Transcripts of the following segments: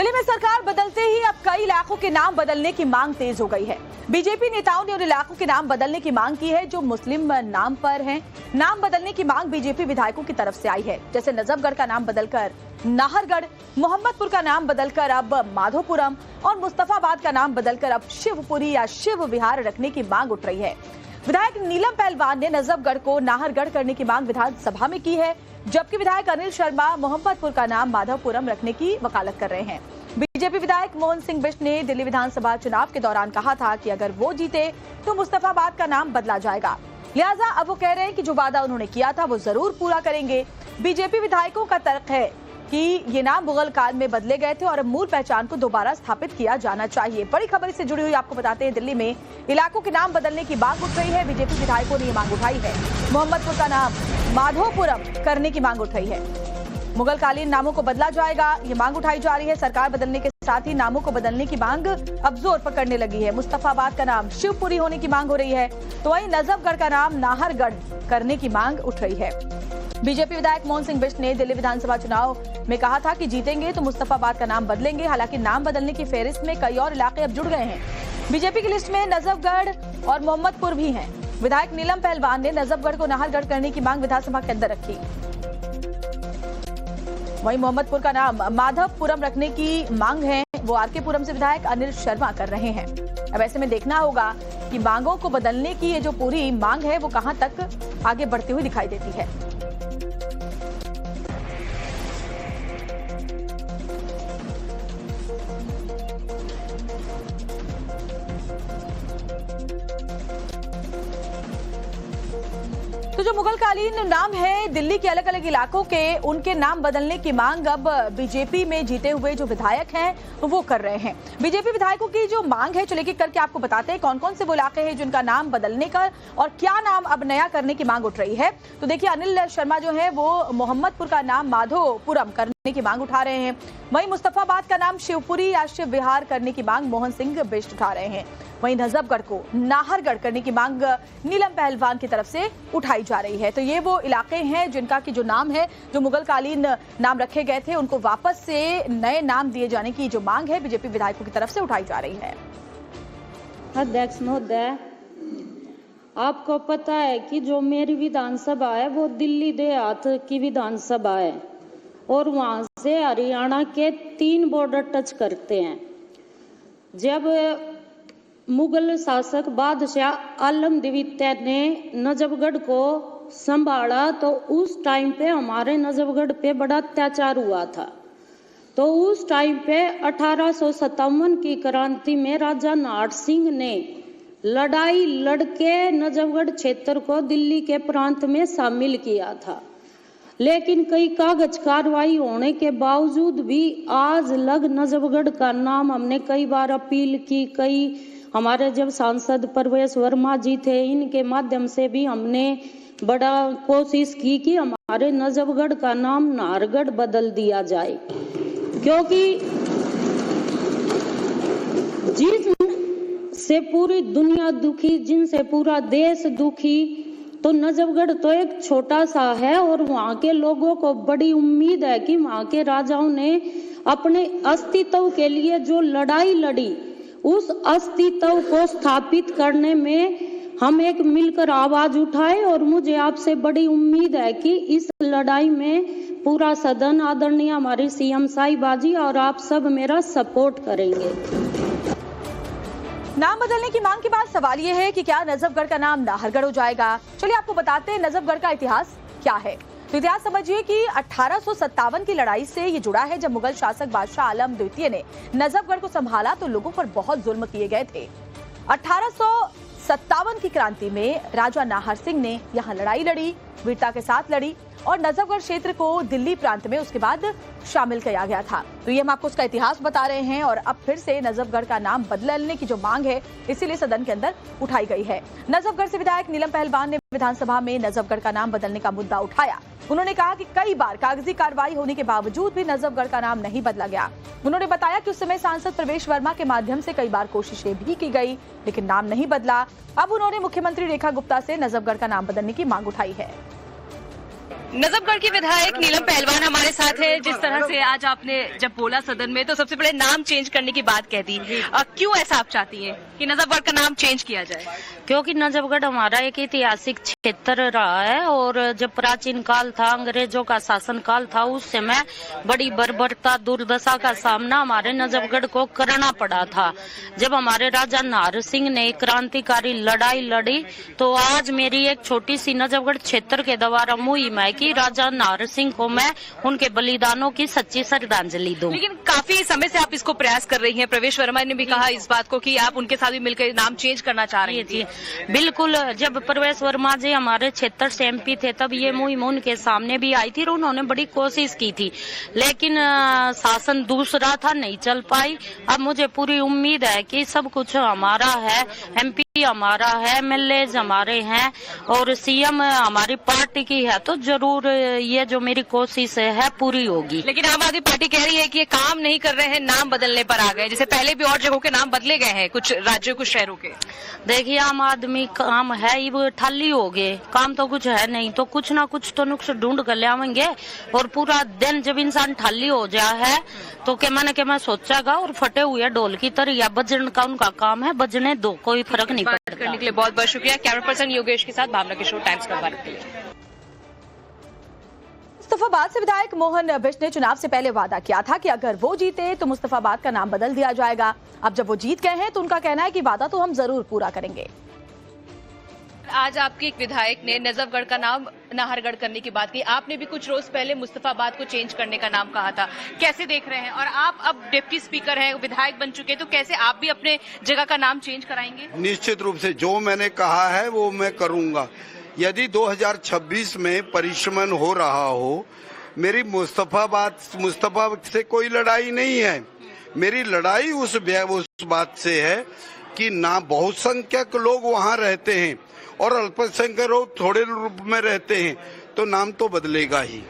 दिल्ली में सरकार बदलते ही अब कई इलाकों के नाम बदलने की मांग तेज हो गई है। बीजेपी नेताओं ने उन इलाकों के नाम बदलने की मांग की है जो मुस्लिम नाम पर हैं। नाम बदलने की मांग बीजेपी विधायकों की तरफ से आई है, जैसे नजफगढ़ का नाम बदलकर नाहरगढ़, मोहम्मदपुर का नाम बदलकर अब माधोपुरम और मुस्तफाबाद का नाम बदलकर अब शिवपुरी या शिव विहार रखने की मांग उठ रही है। विधायक नीलम पहलवान ने नजफगढ़ को नाहरगढ़ करने की मांग विधानसभा में की है, जबकि विधायक अनिल शर्मा मोहम्मदपुर का नाम माधवपुरम रखने की वकालत कर रहे हैं। बीजेपी विधायक मोहन सिंह बिष्ट ने दिल्ली विधानसभा चुनाव के दौरान कहा था कि अगर वो जीते तो मुस्तफाबाद का नाम बदला जाएगा, लिहाजा अब वो कह रहे हैं कि जो वादा उन्होंने किया था वो जरूर पूरा करेंगे। बीजेपी विधायकों का तर्क है कि ये नाम मुगल काल में बदले गए थे और अब मूल पहचान को दोबारा स्थापित किया जाना चाहिए। बड़ी खबर से जुड़ी हुई आपको बताते हैं, दिल्ली में इलाकों के नाम बदलने की मांग उठ रही है। बीजेपी विधायकों ने ये मांग उठाई है, मोहम्मदपुर का नाम माधोपुरम करने की मांग उठ रही है। मुगल कालीन नामों को बदला जाएगा, ये मांग उठाई जा रही है। सरकार बदलने के साथ ही नामों को बदलने की मांग अब जोर पकड़ने लगी है। मुस्तफाबाद का नाम शिवपुरी होने की मांग हो रही है, तो वहीं नजफगढ़ का नाम नाहरगढ़ करने की मांग उठ रही है। बीजेपी विधायक मोहन सिंह बिष्ट ने दिल्ली विधानसभा चुनाव में कहा था कि जीतेंगे तो मुस्तफाबाद का नाम बदलेंगे। हालांकि नाम बदलने की फेहरिस्त में कई और इलाके अब जुड़ गए हैं। बीजेपी की लिस्ट में नजफगढ़ और मोहम्मदपुर भी हैं। विधायक नीलम पहलवान ने नजफगढ़ को नाहरगढ़ करने की मांग विधानसभा के अंदर रखी। वहीं मोहम्मदपुर का नाम माधवपुरम रखने की मांग है, वो आरके पुरम से विधायक अनिल शर्मा कर रहे हैं। अब ऐसे में देखना होगा कि मांगों को बदलने की ये जो पूरी मांग है वो कहां तक आगे बढ़ती हुई दिखाई देती है। तो जो मुगलकालीन नाम है दिल्ली के अलग अलग इलाकों के, उनके नाम बदलने की मांग अब बीजेपी में जीते हुए जो विधायक हैं वो कर रहे हैं। बीजेपी विधायकों की जो मांग है, चलिए करके आपको बताते हैं कौन कौन से वो इलाके हैं जिनका नाम बदलने का और क्या नाम अब नया करने की मांग उठ रही है। तो देखिए, अनिल शर्मा जो है वो मोहम्मदपुर का नाम माधोपुरम करने की मांग उठा रहे हैं। वहीं मुस्तफाबाद का नाम शिवपुरी या शिव विहार करने की मांग मोहन सिंह बिष्ट उठा रहे हैं। वहीं नजफगढ़ को नाहरगढ़ करने की मांग नीलम पहलवान की तरफ से उठाई जा रही है। तो ये वो इलाके हैं जिनका की जो नाम है, जो मुगलकालीन नाम रखे गए थे, उनको वापस से नए नाम दिए जाने की जो मांग है बीजेपी विधायकों की तरफ से उठाई जा रही है। अध्यक्ष महोदय, आपको पता है कि जो मेरी विधानसभा है वो दिल्ली देहात की विधानसभा है और वहां से हरियाणा के 3 बॉर्डर टच करते हैं। जब मुगल शासक बादशाह आलम द्वितीय ने नजफगढ़ को संभाला तो उस टाइम पे हमारे नजफगढ़ पे बड़ा अत्याचार हुआ था। तो उस टाइम पे 1857 की क्रांति में राजा नाहर सिंह ने लड़ाई लड़के नजफगढ़ क्षेत्र को दिल्ली के प्रांत में शामिल किया था, लेकिन कई कागज कार्रवाई होने के बावजूद भी आज लग नजफगढ़ का नाम हमने कई बार अपील की। कई हमारे जब सांसद परवेश वर्मा जी थे, इनके माध्यम से भी हमने बड़ा कोशिश की कि हमारे नजफगढ़ का नाम नाहरगढ़ बदल दिया जाए, क्योंकि जिनसे पूरी दुनिया दुखी, जिनसे पूरा देश दुखी, तो नजफगढ़ तो एक छोटा सा है और वहाँ के लोगों को बड़ी उम्मीद है कि वहाँ के राजाओं ने अपने अस्तित्व के लिए जो लड़ाई लड़ी, उस अस्तित्व को स्थापित करने में हम एक मिलकर आवाज उठाए। और मुझे आपसे बड़ी उम्मीद है कि इस लड़ाई में पूरा सदन, आदरणीय हमारी सीएम साहिबा जी और आप सब मेरा सपोर्ट करेंगे। नाम बदलने की मांग के बाद सवाल ये है कि क्या नजफगढ़ का नाम नाहरगढ़ हो जाएगा। चलिए आपको बताते हैं नजफगढ़ का इतिहास क्या है। तो इतिहास समझिए कि 1857 की लड़ाई से ये जुड़ा है, जब मुगल शासक बादशाह आलम द्वितीय ने नजफगढ़ को संभाला तो लोगों पर बहुत जुल्म किए गए थे। 1857 की क्रांति में राजा नाहर सिंह ने यहाँ लड़ाई लड़ी, वीरता के साथ लड़ी और नजफगढ़ क्षेत्र को दिल्ली प्रांत में उसके बाद शामिल किया गया था। तो ये हम आपको उसका इतिहास बता रहे हैं और अब फिर से नजफगढ़ का नाम बदलने की जो मांग है, इसीलिए सदन के अंदर उठाई गई है। नजफगढ़ से विधायक नीलम पहलवान ने विधानसभा में नजफगढ़ का नाम बदलने का मुद्दा उठाया। उन्होंने कहा कि कई बार कागजी कार्रवाई होने के बावजूद भी नजफगढ़ का नाम नहीं बदला गया। उन्होंने बताया कि उस समय सांसद प्रवेश वर्मा के माध्यम से कई बार कोशिशें भी की गई, लेकिन नाम नहीं बदला। अब उन्होंने मुख्यमंत्री रेखा गुप्ता से नजफगढ़ का नाम बदलने की मांग उठाई है। नजफगढ़ की विधायक नीलम पहलवान हमारे साथ है। जिस तरह से आज आपने जब बोला सदन में तो सबसे पहले नाम चेंज करने की बात कह दी, क्यों ऐसा आप चाहती हैं कि नजफगढ़ का नाम चेंज किया जाए? क्योंकि नजफगढ़ हमारा एक ऐतिहासिक क्षेत्र रहा है और जब प्राचीन काल था, अंग्रेजों का शासन काल था, उस समय बड़ी बर्बरता दुर्दशा का सामना हमारे नजफगढ़ को करना पड़ा था। जब हमारे राजा नाहर सिंह ने क्रांतिकारी लड़ाई लड़ी तो आज मेरी एक छोटी सी नजफगढ़ क्षेत्र के द्वारा मुहिम है कि राजा नाहर सिंह को मैं उनके बलिदानों की सच्ची श्रद्धांजलि दूं। लेकिन काफी समय से आप इसको प्रयास कर रही हैं। प्रवेश वर्मा ने भी कहा इस बात को कि आप उनके साथ भी मिलकर नाम चेंज करना चाह रही थी। बिल्कुल, जब प्रवेश वर्मा जी हमारे क्षेत्र से एमपी थे तब ये मुहिम उनके सामने भी आई थी और उन्होंने बड़ी कोशिश की थी, लेकिन शासन दूसरा था, नहीं चल पाई। अब मुझे पूरी उम्मीद है कि सब कुछ हमारा है, एमपी हमारा है, एमएलए हमारे हैं और सीएम हमारी पार्टी की है, तो जरूर ये जो मेरी कोशिश है पूरी होगी। लेकिन आम आदमी पार्टी कह रही है कि ये काम नहीं कर रहे हैं, नाम बदलने पर आ गए। जैसे पहले भी और जगहों के नाम बदले गए हैं, कुछ राज्यों कुछ शहरों के। देखिए, आम आदमी काम है वो ठाली हो गए, काम तो कुछ है नहीं, तो कुछ ना कुछ तो नुक्स ढूंढ कर ले आवेंगे। और पूरा दिन जब इंसान ठाली हो जाए है तो क्या मैं सोचागा और फटे हुए ढोल की तरह या बजन का उनका काम है, बजने दो, कोई फर्क नहीं पड़ता। करने के लिए बहुत बहुत शुक्रिया। कैमरा पर्सन योगेश के साथ भावना किशोर, टाइम्स का भारत के लिए। मुस्तफाबाद से विधायक मोहन बिष्ट ने चुनाव से पहले वादा किया था कि अगर वो जीते तो मुस्तफाबाद का नाम बदल दिया जाएगा। अब जब वो जीत गए हैं तो उनका कहना है कि वादा तो हम जरूर पूरा करेंगे। आज आपके एक विधायक ने नजफगढ़ का नाम नाहरगढ़ करने की बात की। आपने भी कुछ रोज पहले मुस्तफाबाद को चेंज करने का नाम कहा था, कैसे देख रहे हैं? और आप अब डिप्टी स्पीकर हैं, विधायक बन चुके हैं, तो कैसे आप भी अपने जगह का नाम चेंज कराएंगे? निश्चित रूप से जो मैंने कहा है वो मैं करूंगा। यदि 2026 में परिश्रमण हो रहा हो, मेरी मुस्तफा से कोई लड़ाई नहीं है। मेरी लड़ाई उस बात से है कि ना बहुसंख्यक लोग वहाँ रहते हैं और अल्पसंख्यक लोग थोड़े रूप में रहते हैं, तो नाम तो बदलेगा ही।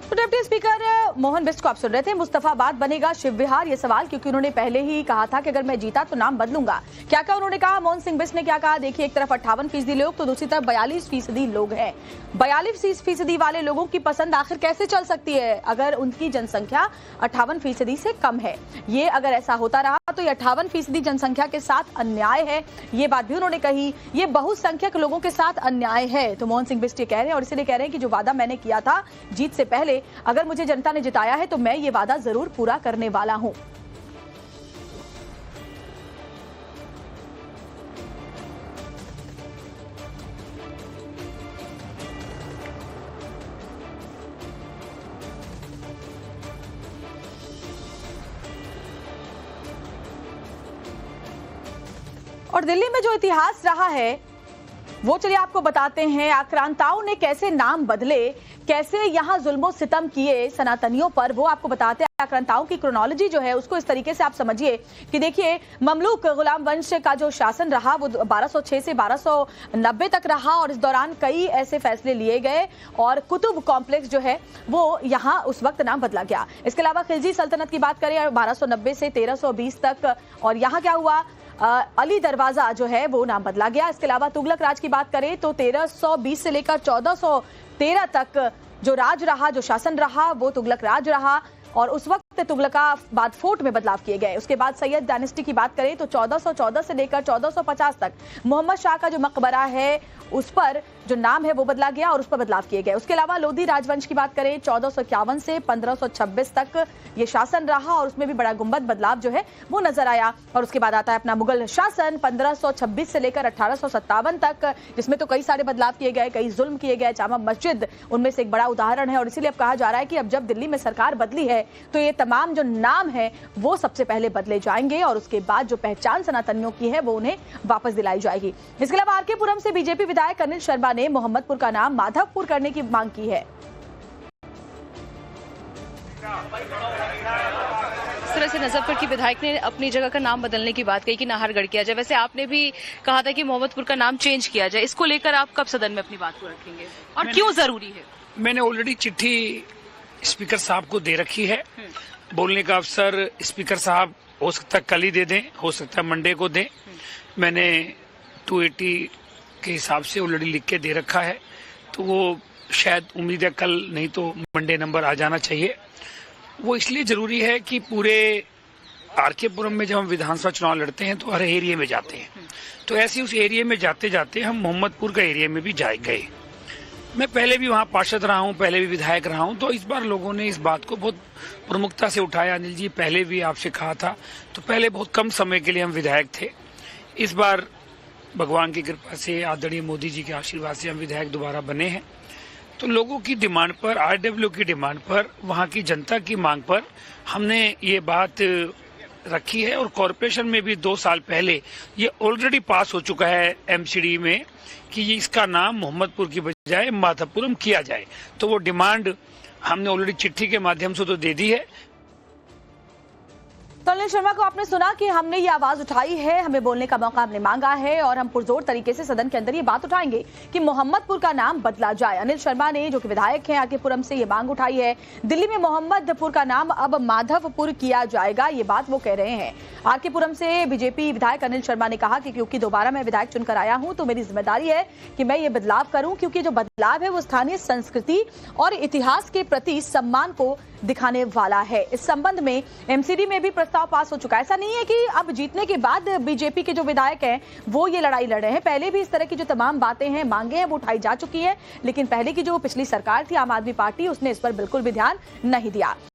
तो डिप्टी स्पीकर मोहन बिष्ट को आप सुन रहे थे। मुस्तफाबाद बनेगा शिव विहार, ये सवाल क्योंकि उन्होंने पहले ही कहा था कि अगर मैं जीता तो नाम बदलूंगा। क्या क्या उन्होंने कहा, मोहन सिंह बिष्ट ने क्या कहा, देखिए। एक तरफ 58% लोग तो दूसरी तरफ 42% लोग हैं। 42% वाले लोगों की पसंद आखिर कैसे चल सकती है अगर उनकी जनसंख्या 58% से कम है? ये अगर ऐसा होता रहा तो ये 58% जनसंख्या के साथ अन्याय है, ये बात भी उन्होंने कही। ये बहुसंख्यक लोगों के साथ अन्याय है, तो मोहन सिंह बिष्ट ये कह रहे हैं और इसलिए कह रहे हैं कि जो वादा मैंने किया था जीत से पहले, अगर मुझे जनता ने जिताया है तो मैं ये वादा जरूर पूरा करने वाला हूं। और दिल्ली में जो इतिहास रहा है वो चलिए आपको बताते हैं। आक्रांताओं ने कैसे नाम बदले, कैसे यहां जुल्मो सितम किए सनातनियों पर, वो आपको बताते हैं। आक्रांताओं की क्रोनोलॉजी जो है उसको इस तरीके से आप समझिए कि देखिए, ममलूक गुलाम वंश का जो शासन रहा वो 1206 से 1290 तक रहा और इस दौरान कई ऐसे फैसले लिए गए और कुतुब कॉम्प्लेक्स जो है वो यहाँ उस वक्त नाम बदला गया। इसके अलावा खिलजी सल्तनत की बात करें 1290 से 1320 तक, और यहाँ क्या हुआ, अली दरवाजा जो है वो नाम बदला गया। इसके अलावा तुगलक राज की बात करें तो 1320 से लेकर 1413 तक जो राज रहा, जो शासन रहा, वो तुगलक राज रहा और उस वक्त तुगलकाबाद फोर्ट में बदलाव किए गए। उसके बाद सैयद डायनेस्टी की बात करें तो 1414 से लेकर 1450 तक मोहम्मद शाह का जो मकबरा है उस पर जो नाम है वो बदला गया और उस पर बदलाव किए गए। उसके अलावा लोधी राजवंश की बात करें 1451 से 1526 तक ये शासन रहा और उसमें भी बड़ा गुंबद बदलाव जो है वो नजर आया। और उसके बाद आता है अपना मुगल शासन 1526 से लेकर 1857 तक, जिसमें तो कई सारे बदलाव किए गए, कई जुल्म किए गए। जामा मस्जिद उनमें से एक बड़ा उदाहरण है और इसीलिए अब कहा जा रहा है कि अब जब दिल्ली में सरकार बदली है तो ये तमाम जो नाम है वो सबसे पहले बदले जाएंगे और उसके बाद जो पहचान सनातनियों की है वो उन्हें वापस दिलाई जाएगी। इसके अलावा आरके पुरम से बीजेपी विधायक अनिल शर्मा ने मोहम्मदपुर का नाम माधवपुर करने की मांग की है। इस तरह से नजफगढ़ की विधायक ने अपनी जगह का नाम बदलने की बात कही कि नाहरगढ़ किया जाए। वैसे आपने भी कहा था कि मोहम्मदपुर का नाम चेंज किया जाए, इसको लेकर आप कब सदन में अपनी बात को रखेंगे और क्यों जरूरी है? मैंने ऑलरेडी चिट्ठी स्पीकर साहब को दे रखी है। बोलने का अवसर स्पीकर साहब हो सकता है कल ही दे दें, हो सकता है मंडे को दें। मैंने 280 के हिसाब से ऑलरेडी लिख के दे रखा है, तो वो शायद उम्मीद है कल नहीं तो मंडे नंबर आ जाना चाहिए। वो इसलिए जरूरी है कि पूरे आरकेपुरम में जब हम विधानसभा चुनाव लड़ते हैं तो हर एरिया में जाते हैं, तो ऐसे उस एरिया में जाते जाते हम मोहम्मदपुर का एरिया में भी गए। मैं पहले भी वहाँ पार्षद रहा हूँ, पहले भी विधायक रहा हूँ, तो इस बार लोगों ने इस बात को बहुत प्रमुखता से उठाया। अनिल जी, पहले भी आपसे कहा था, तो पहले बहुत कम समय के लिए हम विधायक थे। इस बार भगवान की कृपा से, आदरणीय मोदी जी के आशीर्वाद से हम विधायक दोबारा बने हैं। तो लोगों की डिमांड पर, आरडब्ल्यू की डिमांड पर, वहाँ की जनता की मांग पर हमने ये बात रखी है। और कॉरपोरेशन में भी 2 साल पहले ये ऑलरेडी पास हो चुका है एमसीडी में कि ये इसका नाम मोहम्मदपुर की बजाय माधवपुरम किया जाए। तो वो डिमांड हमने ऑलरेडी चिट्ठी के माध्यम से तो दे दी है। तो अनिल शर्मा को आपने सुना कि हमने ये आवाज उठाई है, हमें बोलने का मौका हमने मांगा है और हम पुरजोर तरीके से सदन के अंदर ये बात उठाएंगे कि मोहम्मदपुर का नाम बदला जाए। अनिल शर्मा ने, जो कि विधायक हैं आरकेपुरम से, ये मांग उठाई है। दिल्ली में मोहम्मदपुर का नाम अब माधवपुर किया जाएगा, ये बात वो कह रहे हैं। आरकेपुरम से बीजेपी विधायक अनिल शर्मा ने कहा कि क्योंकि दोबारा मैं विधायक चुनकर आया हूं तो मेरी जिम्मेदारी है कि मैं ये बदलाव करूं, क्योंकि जो बदलाव है वो स्थानीय संस्कृति और इतिहास के प्रति सम्मान को दिखाने वाला है। इस संबंध में एमसीडी में भी प्रस्ताव पास हो चुका है। ऐसा नहीं है कि अब जीतने के बाद बीजेपी के जो विधायक हैं वो ये लड़ाई लड़ रहे हैं। पहले भी इस तरह की जो तमाम बातें हैं, मांगे हैं, वो उठाई जा चुकी है, लेकिन पहले की जो पिछली सरकार थी आम आदमी पार्टी, उसने इस पर बिल्कुल भी ध्यान नहीं दिया।